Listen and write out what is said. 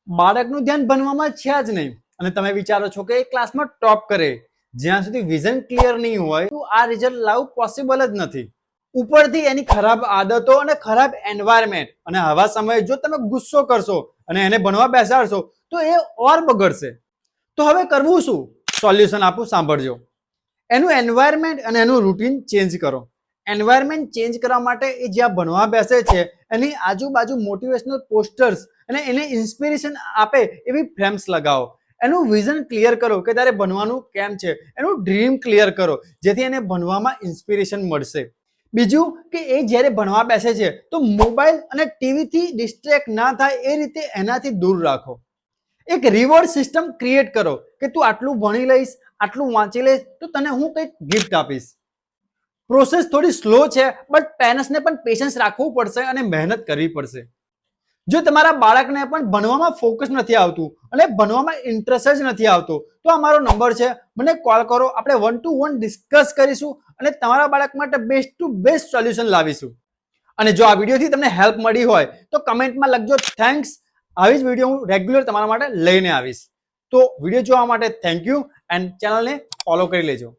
બાળકનું ધ્યાન ભણવામાં છે જ નહીં અને તમે વિચારો છો કે એ ક્લાસમાં ટોપ કરે, જ્યાં સુધી વિઝન ક્લિયર નહીં હોય તો આ રિઝલ્ટ લાવવું પોસિબલ જ નથી. ઉપરથી એની ખરાબ આદતો અને ખરાબ એન્વાયરમેન્ટ અને આવા સમયે જો તમે ગુસ્સો કરશો અને એને ભણવા બેસાડશો તો એ ઓર બગડશે. તો હવે કરવું શું? સોલ્યુશન આપું, સાંભળજો. એનું એન્વાયરમેન્ટ અને એનું રૂટીન ચેન્જ કરો. એન્વાયરમેન્ટ ચેન્જ કરવા માટે એ જ્યાં ભણવા બેસે છે એની આજુબાજુ મોટિવેશનલ પોસ્ટર્સ અને એને ઇન્સ્પિરેશન આપે એવી ફ્રેમ્સ લગાવો. એનું વિઝન ક્લિયર કરો કે તારે ભણવાનું કેમ છે. એનું ડ્રીમ ક્લિયર કરો જેથી એને ભણવામાં ઇન્સ્પિરેશન મળશે. બીજું કે એ જ્યારે ભણવા બેસે છે તો મોબાઈલ અને ટીવીથી ડિસ્ટ્રેક્ટ ના થાય એ રીતે એનાથી દૂર રાખો. એક રિવોર્ડ સિસ્ટમ ક્રિએટ કરો કે તું આટલું ભણી લઈશ, આટલું વાંચી લઈશ તો તને હું કંઈક ગિફ્ટ આપીશ. પ્રોસેસ થોડી સ્લો છે બટ પેરેન્ટ્સને પણ પેશન્સ રાખવું પડશે અને મહેનત કરવી પડશે. જો તમારા બાળકને પણ ભણવામાં ફોકસ નથી આવતું અને ભણવામાં ઇન્ટરેસ્ટ જ નથી આવતો તો આ મારો નંબર છે, મને કોલ કરો. આપણે 1 to 1 ડિસ્કસ કરીશું અને તમારા બાળક માટે બેસ્ટ ટુ બેસ્ટ સોલ્યુશન લાવીશું. અને જો આ વિડીયોથી તમને હેલ્પ મળી હોય તો કમેન્ટમાં લખજો થેન્ક્સ. આવી જ વિડીયો હું રેગ્યુલર તમારા માટે લઈને આવીશ. તો વિડીયો જોવા માટે થેન્ક યુ એન્ડ ચેનલને ફોલો કરી લેજો.